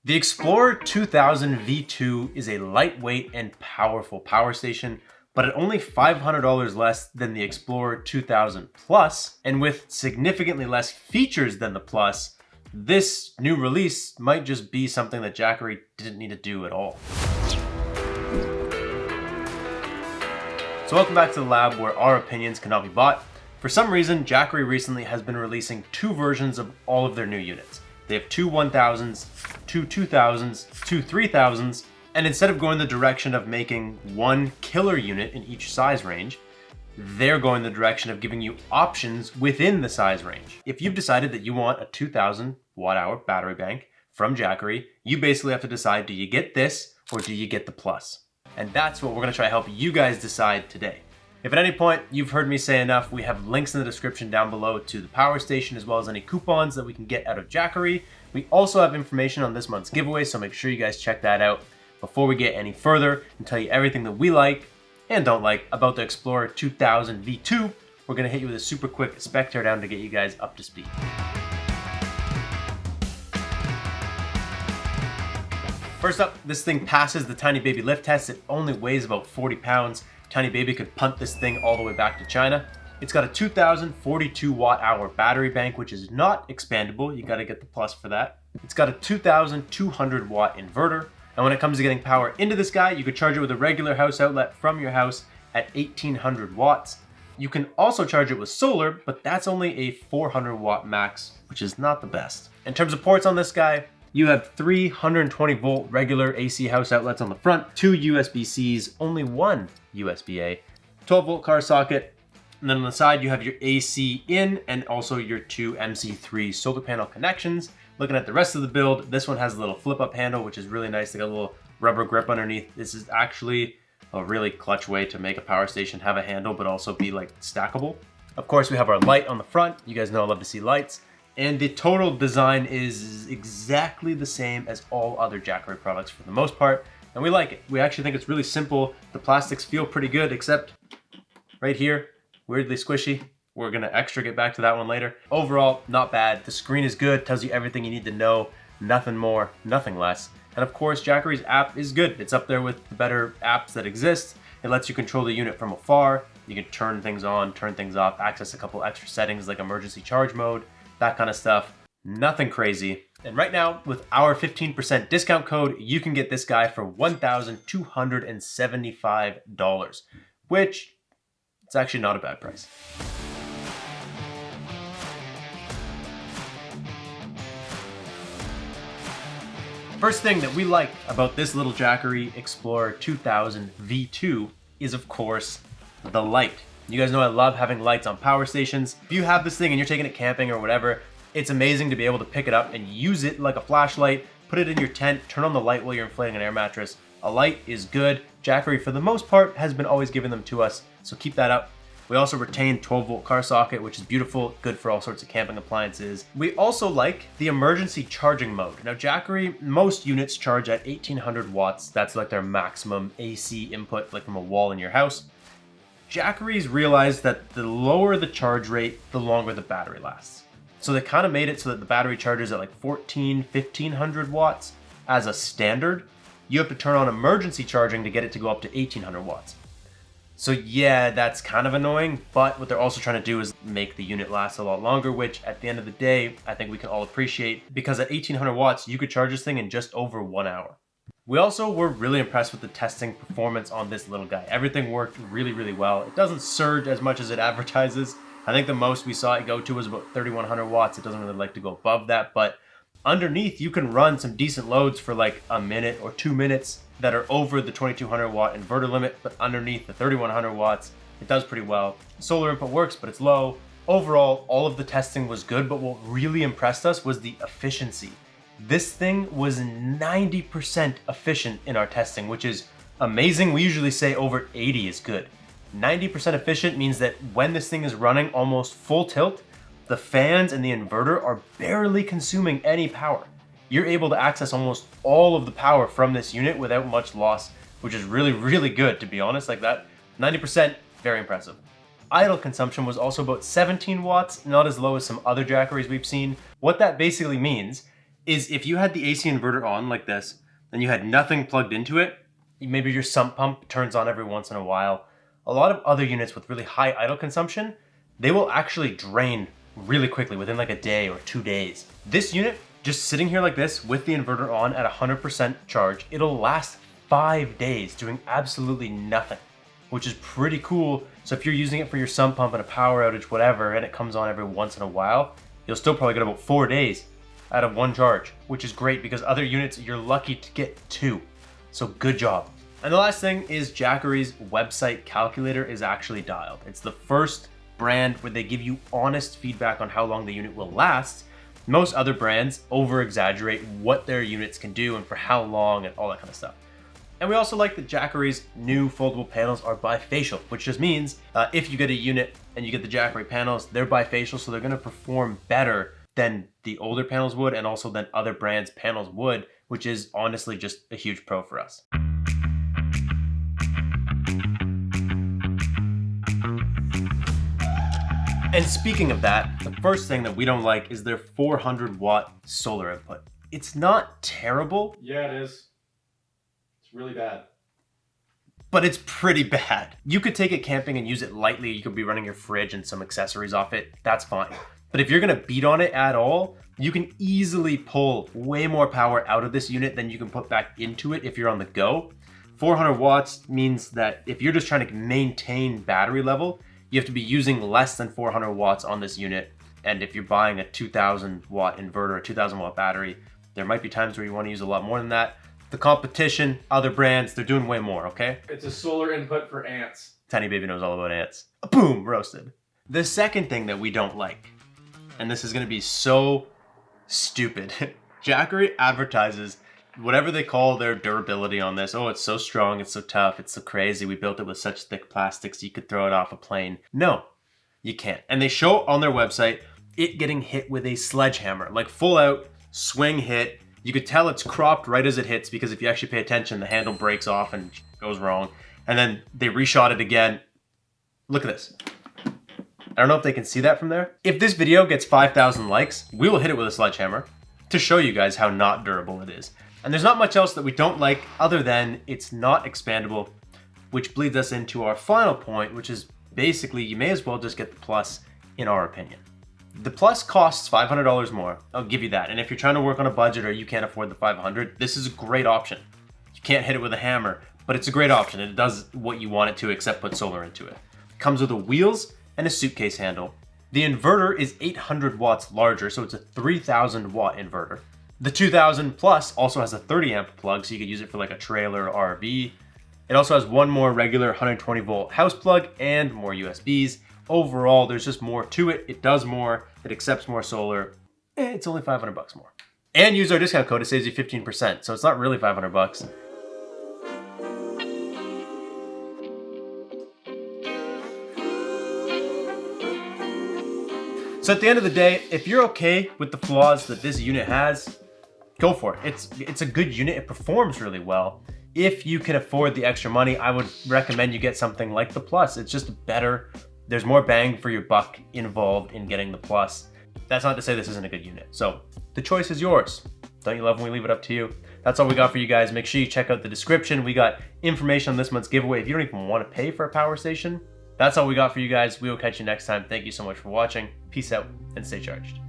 The Explorer 2000 V2 is a lightweight and powerful power station, but at only $500 less than the Explorer 2000 Plus, and with significantly less features than the Plus, this new release might just be something that Jackery didn't need to do at all. So welcome back to the lab where our opinions cannot be bought. For some reason, Jackery recently has been releasing two versions of all of their new units. They have two 1000s, two 2000s, two 3000s, and instead of going the direction of making one killer unit in each size range, they're going the direction of giving you options within the size range. If you've decided that you want a 2000 watt-hour battery bank from Jackery, you basically have to decide, do you get this or do you get the Plus? And that's what we're gonna try to help you guys decide today. If at any point you've heard me say enough, we have links in the description down below to the power station as well as any coupons that we can get out of Jackery. We also have information on this month's giveaway, so make sure you guys check that out before we get any further and tell you everything that we like and don't like about the Explorer 2000 V2. We're gonna hit you with a super quick spec teardown to get you guys up to speed. First up, this thing passes the Tiny Baby lift test. It only weighs about 40 pounds. Tiny Baby could punt this thing all the way back to China. It's got a 2042 watt-hour battery bank, which is not expandable. You gotta get the Plus for that. It's got a 2200 watt inverter. And when it comes to getting power into this guy, you could charge it with a regular house outlet from your house at 1800 watts. You can also charge it with solar, but that's only a 400 watt max, which is not the best. In terms of ports on this guy, you have 320 volt regular AC house outlets on the front, two USB-Cs, only one USB-A, 12 volt car socket, and then on the side you have your AC in and also your two MC3 solar panel connections. Looking at the rest of the build, this one has a little flip up handle, which is really nice. They got a little rubber grip underneath. This is actually a really clutch way to make a power station have a handle, but also be like stackable. Of course, we have our light on the front. You guys know I love to see lights. And the total design is exactly the same as all other Jackery products for the most part. And we like it. We actually think it's really simple. The plastics feel pretty good, except right here, weirdly squishy. We're gonna get back to that one later. Overall, not bad. The screen is good, tells you everything you need to know. Nothing more, nothing less. And of course, Jackery's app is good. It's up there with the better apps that exist. It lets you control the unit from afar. You can turn things on, turn things off, access a couple extra settings like emergency charge mode, that kind of stuff. Nothing crazy. And right now, with our 15% discount code, you can get this guy for $1,275, which it's actually not a bad price. First thing that we like about this little Jackery Explorer 2000 V2 is, of course, the light. You guys know I love having lights on power stations. If you have this thing and you're taking it camping or whatever, it's amazing to be able to pick it up and use it like a flashlight, put it in your tent, turn on the light while you're inflating an air mattress. A light is good. Jackery, for the most part, has been always giving them to us, so keep that up. We also retain 12 volt car socket, which is beautiful, good for all sorts of camping appliances. We also like the emergency charging mode. Now Jackery, most units charge at 1800 watts. That's like their maximum AC input, like from a wall in your house. Jackery's realized that the lower the charge rate, the longer the battery lasts. So they kind of made it so that the battery charges at like 1500 watts as a standard. You have to turn on emergency charging to get it to go up to 1800 watts. So yeah, that's kind of annoying, but what they're also trying to do is make the unit last a lot longer, which at the end of the day, I think we can all appreciate, because at 1800 watts, you could charge this thing in just over 1 hour. We also were really impressed with the testing performance on this little guy. Everything worked really, really well. It doesn't surge as much as it advertises. I think the most we saw it go to was about 3100 watts. It doesn't really like to go above that, but underneath you can run some decent loads for like a minute or 2 minutes that are over the 2200 watt inverter limit, but underneath the 3100 watts, it does pretty well. Solar input works, but it's low. Overall, all of the testing was good, but what really impressed us was the efficiency. This thing was 90% efficient in our testing, which is amazing. We usually say over 80 is good. 90% efficient means that when this thing is running almost full tilt, the fans and the inverter are barely consuming any power. You're able to access almost all of the power from this unit without much loss, which is really, really good, to be honest. Like that, 90%, very impressive. Idle consumption was also about 17 watts, not as low as some other Jackeries we've seen. What that basically means is if you had the AC inverter on like this, and you had nothing plugged into it, maybe your sump pump turns on every once in a while. A lot of other units with really high idle consumption, they will actually drain really quickly within like a day or 2 days. This unit, just sitting here like this with the inverter on at 100% charge, it'll last 5 days doing absolutely nothing, which is pretty cool. So if you're using it for your sump pump and a power outage, whatever, and it comes on every once in a while, you'll still probably get about 4 days out of one charge, which is great because other units, you're lucky to get 2. So good job. And the last thing is Jackery's website calculator is actually dialed. It's the first brand where they give you honest feedback on how long the unit will last. Most other brands over-exaggerate what their units can do and for how long and all that kind of stuff. And we also like that Jackery's new foldable panels are bifacial, which just means if you get a unit and you get the Jackery panels, they're bifacial, so they're gonna perform better than the older panels would and also than other brands' panels would, which is honestly just a huge pro for us. And speaking of that, the first thing that we don't like is their 400 watt solar output. It's not terrible. Yeah, it is. It's really bad. But it's pretty bad. You could take it camping and use it lightly. You could be running your fridge and some accessories off it. That's fine. But if you're gonna beat on it at all, you can easily pull way more power out of this unit than you can put back into it if you're on the go. 400 watts means that if you're just trying to maintain battery level, you have to be using less than 400 watts on this unit. And if you're buying a 2000 watt inverter, a 2000 watt battery, there might be times where you want to use a lot more than that. The competition, other brands, they're doing way more, okay? It's a solar input for ants. Tiny baby knows all about ants. Boom, roasted. The second thing that we don't like, and this is gonna be so stupid, Jackery advertises whatever they call their durability on this. Oh, it's so strong, it's so tough, it's so crazy. We built it with such thick plastics you could throw it off a plane. No, you can't. And they show on their website it getting hit with a sledgehammer, like full out swing hit. You could tell it's cropped right as it hits because if you actually pay attention, the handle breaks off and goes wrong. And then they reshot it again. Look at this. I don't know if they can see that from there. If this video gets 5,000 likes, we will hit it with a sledgehammer to show you guys how not durable it is. And there's not much else that we don't like other than it's not expandable, which bleeds us into our final point, which is basically you may as well just get the Plus in our opinion. The Plus costs $500 more, I'll give you that. And if you're trying to work on a budget or you can't afford the $500, this is a great option. You can't hit it with a hammer, but it's a great option. It does what you want it to except put solar into it. It comes with the wheels and a suitcase handle. The inverter is 800 watts larger, so it's a 3000 watt inverter. The 2000 Plus also has a 30 amp plug, so you could use it for like a trailer or RV. It also has one more regular 120 volt house plug and more USBs. Overall, there's just more to it. It does more, it accepts more solar. It's only 500 bucks more. And use our discount code, it saves you 15%, so it's not really 500 bucks. So at the end of the day, if you're okay with the flaws that this unit has, go for it. It's a good unit, it performs really well. If you can afford the extra money, I would recommend you get something like the Plus. It's just better. There's more bang for your buck involved in getting the Plus. That's not to say this isn't a good unit. So the choice is yours. Don't you love when we leave it up to you? That's all we got for you guys. Make sure you check out the description. We got information on this month's giveaway. If you don't even want to pay for a power station, that's all we got for you guys. We will catch you next time. Thank you so much for watching. Peace out and stay charged.